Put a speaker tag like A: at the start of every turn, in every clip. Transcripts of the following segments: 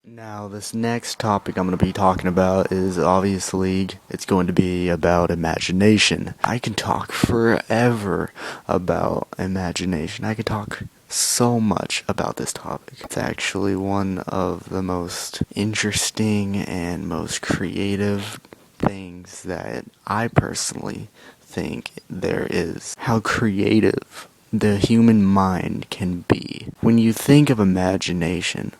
A: Now, this next topic I'm going to be talking about is obviously it's going to be about imagination. I can talk forever about imagination. I could talk so much about this topic. It's actually one of the most interesting and most creative things that I personally think there is. How creative the human mind can be. When you think of imagination,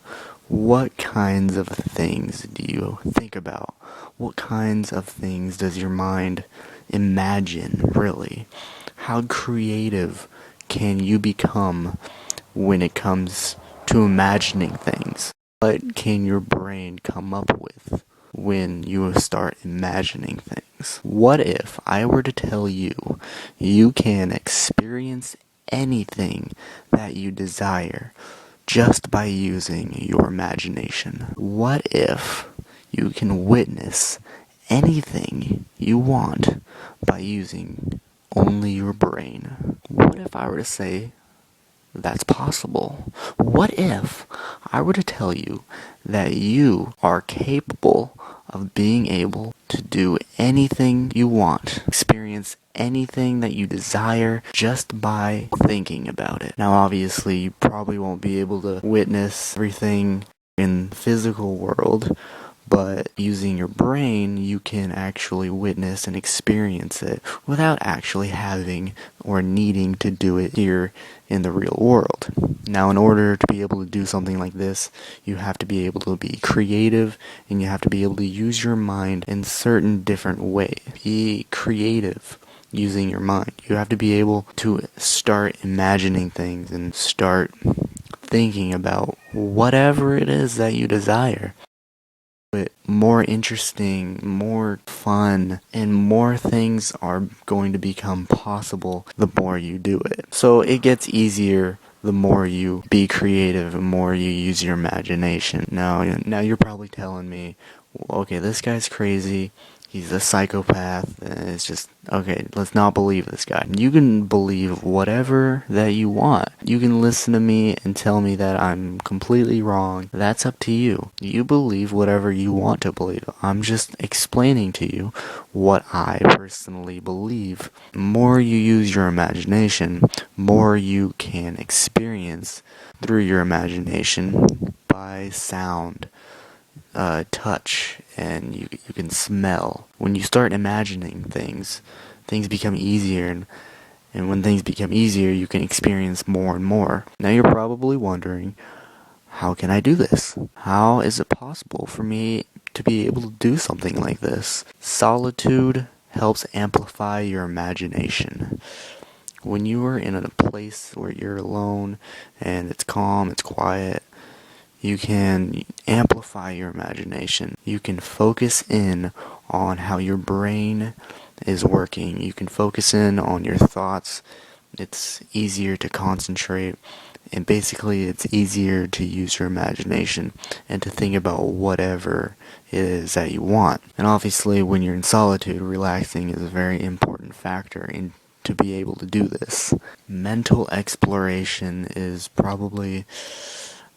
A: what kinds of things do you think about? What kinds of things does your mind imagine, really? How creative can you become when it comes to imagining things? What can your brain come up with when you start imagining things? What if I were to tell you you can experience anything that you desire just by using your imagination? What if you can witness anything you want by using only your brain? What if I were to say that's possible? What if I were to tell you that you are capable of being able to do anything you want, experience anything that you desire just by thinking about it? Now, obviously, you probably won't be able to witness everything in the physical world, but using your brain, you can actually witness and experience it without actually having or needing to do it here in the real world. Now, in order to be able to do something like this, you have to be able to be creative, and you have to be able to use your mind in certain different ways. Be creative using your mind. You have to be able to start imagining things and start thinking about whatever it is that you desire. But more interesting, more fun, and more things are going to become possible the more you do it. So it gets easier the more you be creative and more you use your imagination. Now you're probably telling me, well, okay, this guy's crazy. He's a psychopath, and it's just, okay, let's not believe this guy. You can believe whatever that you want. You can listen to me and tell me that I'm completely wrong. That's up to you. You believe whatever you want to believe. I'm just explaining to you what I personally believe. The more you use your imagination, more you can experience through your imagination by sound, touch, and you can smell. When you start imagining things become easier, and when things become easier, you can experience more and more. Now you're probably wondering, how can I do this? How is it possible for me to be able to do something like this? Solitude helps amplify your imagination. When you are in a place where you're alone and it's calm, it's quiet, you can amplify your imagination. You can focus in on how your brain is working. You can focus in on your thoughts. It's easier to concentrate, and basically it's easier to use your imagination and to think about whatever it is that you want. And obviously, when you're in solitude, relaxing is a very important factor in to be able to do this. Mental exploration is probably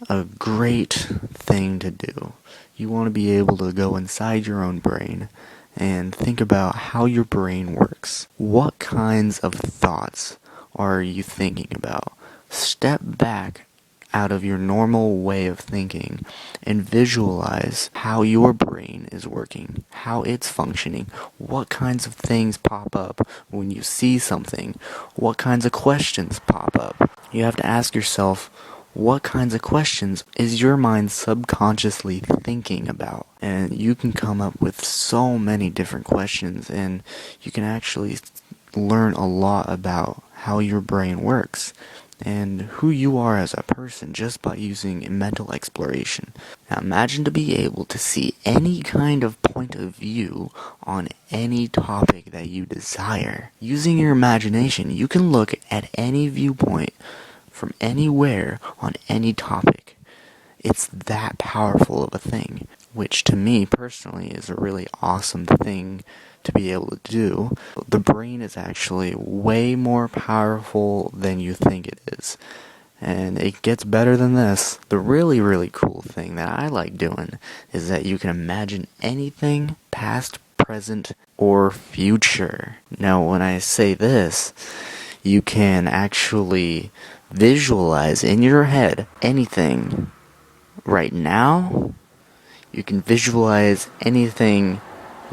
A: a great thing to do. You want to be able to go inside your own brain and think about how your brain works. What kinds of thoughts are you thinking about? Step back out of your normal way of thinking and visualize how your brain is working, how it's functioning, what kinds of things pop up when you see something, what kinds of questions pop up. You have to ask yourself, what kinds of questions is your mind subconsciously thinking about? And you can come up with so many different questions, and you can actually learn a lot about how your brain works and who you are as a person just by using mental exploration. Now imagine to be able to see any kind of point of view on any topic that you desire. Using your imagination, you can look at any viewpoint from anywhere on any topic. It's that powerful of a thing, which to me personally is a really awesome thing to be able to do. The brain is actually way more powerful than you think it is. And it gets better than this. The really, really cool thing that I like doing is that you can imagine anything, past, present, or future. Now, when I say this, you can actually visualize in your head anything right now. You can visualize anything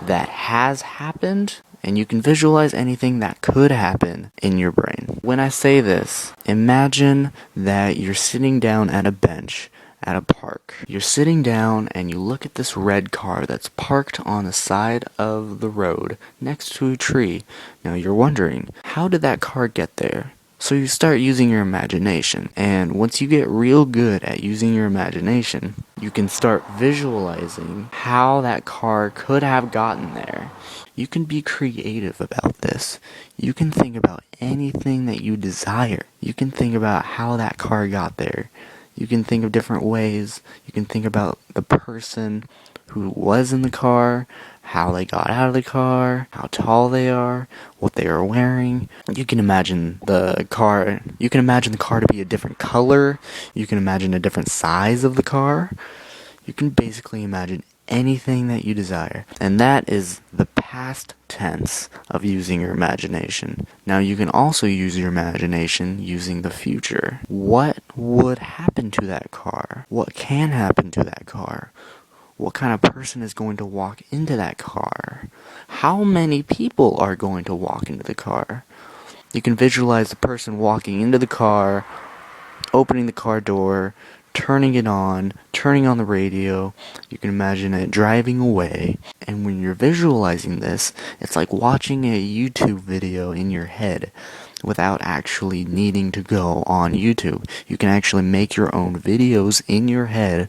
A: that has happened, and you can visualize anything that could happen in your brain. When I say this, imagine that you're sitting down at a bench at a park. You're sitting down and you look at this red car that's parked on the side of the road next to a tree. Now you're wondering, how did that car get there? So you start using your imagination, and once you get real good at using your imagination, you can start visualizing how that car could have gotten there. You can be creative about this. You can think about anything that you desire. You can think about how that car got there. You can think of different ways. You can think about the person who was in the car, how they got out of the car, how tall they are, what they are wearing. You can imagine the car to be a different color. You can imagine a different size of the car. You can basically imagine anything that you desire. And that is the past tense of using your imagination. Now you can also use your imagination using the future. What would happen to that car? What can happen to that car? What kind of person is going to walk into that car? How many people are going to walk into the car? You can visualize the person walking into the car, opening the car door, turning it on, turning on the radio. You can imagine it driving away. And when you're visualizing this, it's like watching a YouTube video in your head without actually needing to go on YouTube. You can actually make your own videos in your head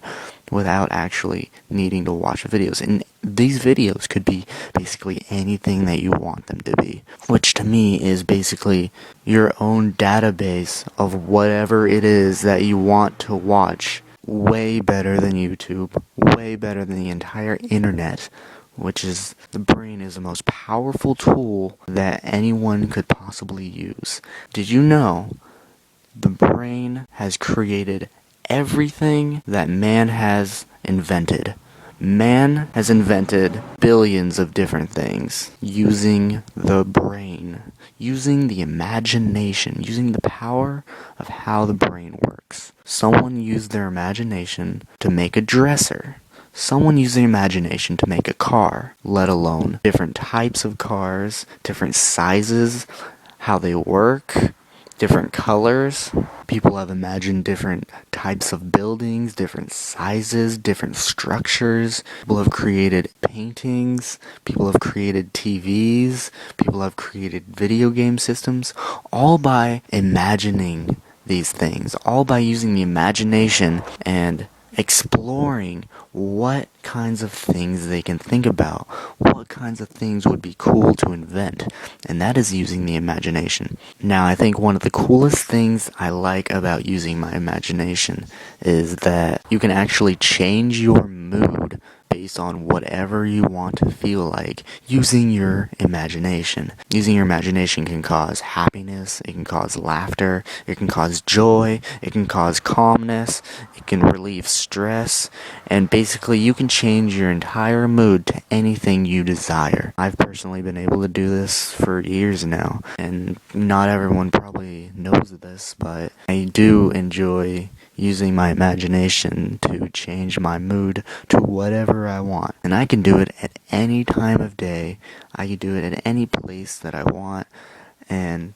A: without actually needing to watch the videos. And these videos could be basically anything that you want them to be, which to me is basically your own database of whatever it is that you want to watch. Way better than YouTube, way better than the entire internet, which is, the brain is the most powerful tool that anyone could possibly use. Did you know the brain has created everything that man has invented? Man has invented billions of different things using the brain, using the imagination, using the power of how the brain works. Someone used their imagination to make a dresser. Someone used their imagination to make a car, let alone different types of cars, different sizes, how they work, different colors. People have imagined different types of buildings, different sizes, different structures. People have created paintings. People have created TVs. People have created video game systems, all by imagining these things, all by using the imagination and exploring what kinds of things they can think about, what kinds of things would be cool to invent, and that is using the imagination. Now, I think one of the coolest things I like about using my imagination is that you can actually change your mood based on whatever you want to feel like using your imagination. Using your imagination can cause happiness, it can cause laughter, it can cause joy, it can cause calmness, it can relieve stress, and basically you can change your entire mood to anything you desire. I've personally been able to do this for years now, and not everyone probably knows this, but I do enjoy using my imagination to change my mood to whatever I want. And I can do it at any time of day. I can do it at any place that I want. And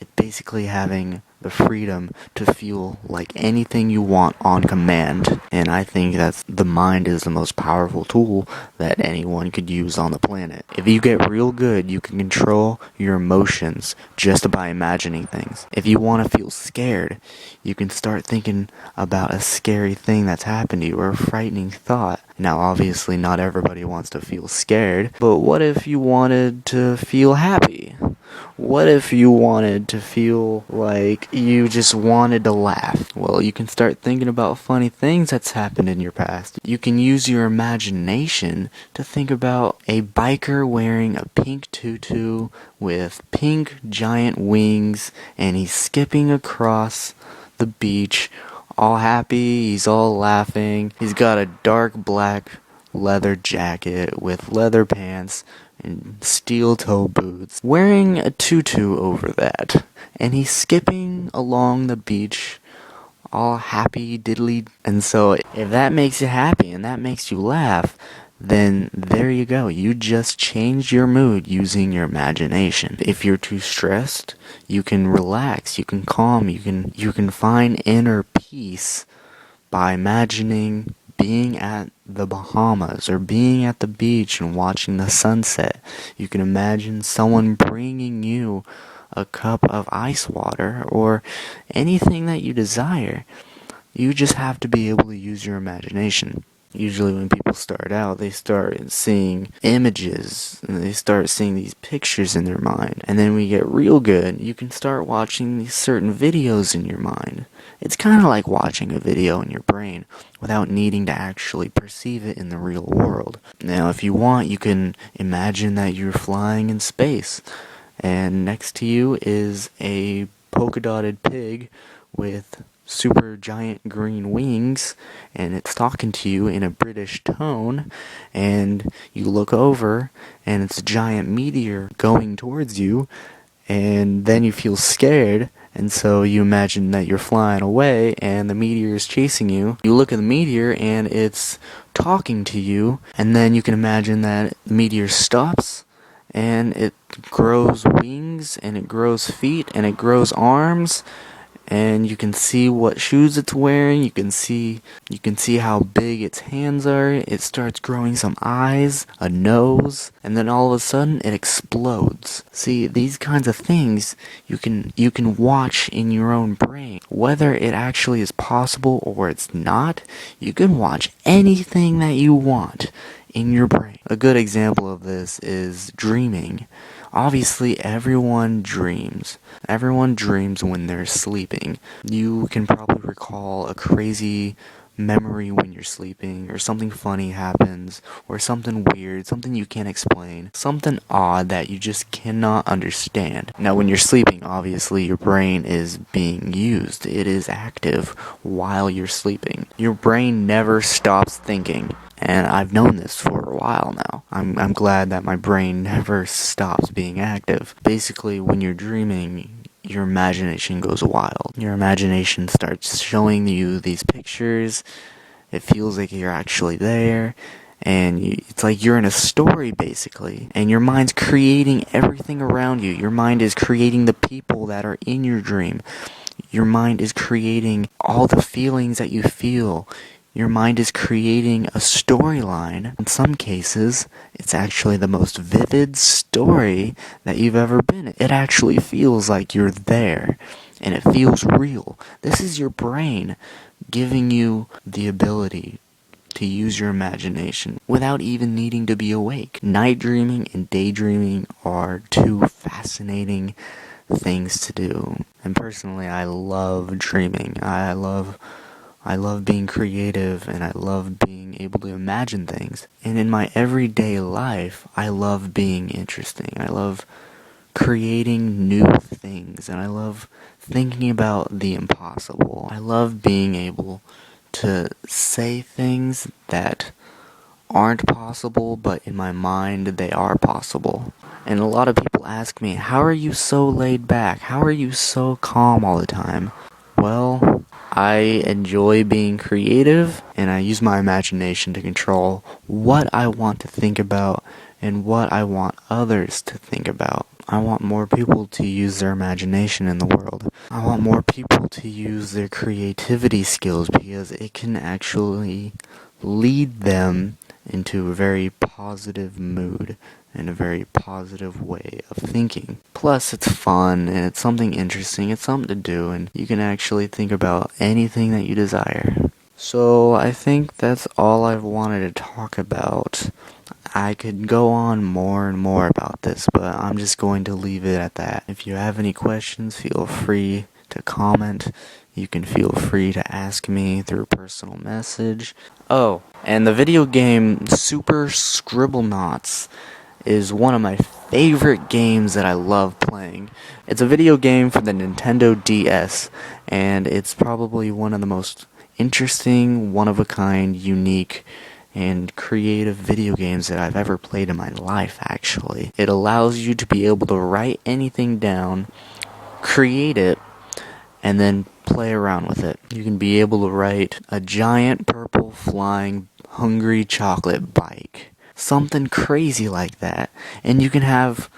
A: it's basically having the freedom to feel like anything you want on command. And I think that the mind is the most powerful tool that anyone could use on the planet. If you get real good, you can control your emotions just by imagining things. If you want to feel scared, you can start thinking about a scary thing that's happened to you or a frightening thought. Now, obviously, not everybody wants to feel scared, but what if you wanted to feel happy? What if you wanted to feel like you just wanted to laugh? Well, you can start thinking about funny things that's happened in your past. You can use your imagination to think about a biker wearing a pink tutu with pink giant wings, and he's skipping across the beach, all happy, he's all laughing. He's got a dark black leather jacket with leather pants and steel toe boots, wearing a tutu over that. And he's skipping along the beach, all happy diddly. And so if that makes you happy and that makes you laugh, then there you go. You just changed your mood using your imagination. If you're too stressed, you can relax, you can calm, you can find inner peace by imagining being at the Bahamas or being at the beach and watching the sunset. You can imagine someone bringing you a cup of ice water or anything that you desire. You just have to be able to use your imagination. Usually when people start out, they start seeing images, and they start seeing these pictures in their mind. And then we get real good, you can start watching these certain videos in your mind. It's kind of like watching a video in your brain without needing to actually perceive it in the real world. Now, if you want, you can imagine that you're flying in space, and next to you is a polka-dotted pig with super giant green wings, and it's talking to you in a British tone, and you look over and it's a giant meteor going towards you, and then you feel scared, and so you imagine that you're flying away and the meteor is chasing you. You look at the meteor and it's talking to you, and then you can imagine that the meteor stops and it grows wings and it grows feet and it grows arms, and you can see what shoes it's wearing, you can see how big its hands are. It starts growing some eyes, a nose, and then all of a sudden it explodes. See, these kinds of things you can watch in your own brain. Whether it actually is possible or it's not, you can watch anything that you want in your brain. A good example of this is dreaming. Obviously, everyone dreams. Everyone dreams when they're sleeping. You can probably recall a crazy memory when you're sleeping, or something funny happens, or something weird, something you can't explain, something odd that you just cannot understand. Now, when you're sleeping, obviously your brain is being used. It is active while you're sleeping. Your brain never stops thinking. And I've known this for a while now. I'm glad that my brain never stops being active. Basically, when you're dreaming, your imagination goes wild. Your imagination starts showing you these pictures. It feels like you're actually there. And it's like you're in a story, basically. And your mind's creating everything around you. Your mind is creating the people that are in your dream. Your mind is creating all the feelings that you feel. Your mind is creating a storyline. In some cases, it's actually the most vivid story that you've ever been in. It actually feels like you're there, and it feels real. This is your brain giving you the ability to use your imagination without even needing to be awake. Night dreaming and daydreaming are two fascinating things to do. And personally, I love dreaming. I love being creative, and I love being able to imagine things. And in my everyday life, I love being interesting. I love creating new things, and I love thinking about the impossible. I love being able to say things that aren't possible, but in my mind they are possible. And a lot of people ask me, how are you so laid back? How are you so calm all the time? Well, I enjoy being creative, and I use my imagination to control what I want to think about and what I want others to think about. I want more people to use their imagination in the world. I want more people to use their creativity skills, because it can actually lead them into a very positive mood and a very positive way of thinking. Plus, it's fun, and it's something interesting, it's something to do, and you can actually think about anything that you desire. So, I think that's all I've wanted to talk about. I could go on more and more about this, but I'm just going to leave it at that. If you have any questions, feel free to comment. You can feel free to ask me through personal message. Oh, and the video game Super Scribblenauts is one of my favorite games that I love playing. It's a video game for the Nintendo DS, and it's probably one of the most interesting, one-of-a-kind, unique, and creative video games that I've ever played in my life, actually. It allows you to be able to write anything down, create it, and then play around with it. You can be able to write a giant purple flying hungry chocolate bike. Something crazy like that. And you can have,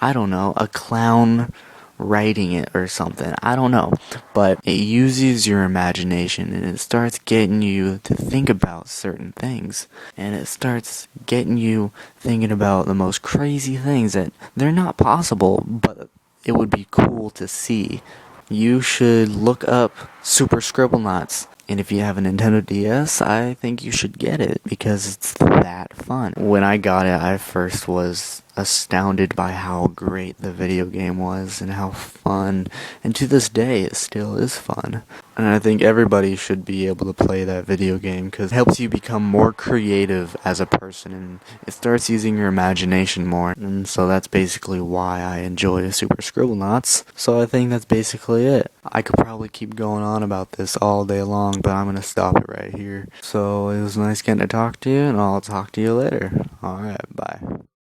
A: I don't know, a clown writing it or something. I don't know. But it uses your imagination and it starts getting you to think about certain things. And it starts getting you thinking about the most crazy things that they're not possible, but it would be cool to see. You should look up Super Scribblenauts, and if you have a Nintendo DS, I think you should get it, because it's that fun. When I got it, I first was astounded by how great the video game was, and how fun, and to this day, it still is fun. And I think everybody should be able to play that video game, because it helps you become more creative as a person, and it starts using your imagination more. And so that's basically why I enjoy Super Scribblenauts. So I think that's basically it. I could probably keep going on about this all day long, but I'm gonna stop it right here. So it was nice getting to talk to you, and I'll talk to you later. Alright, bye.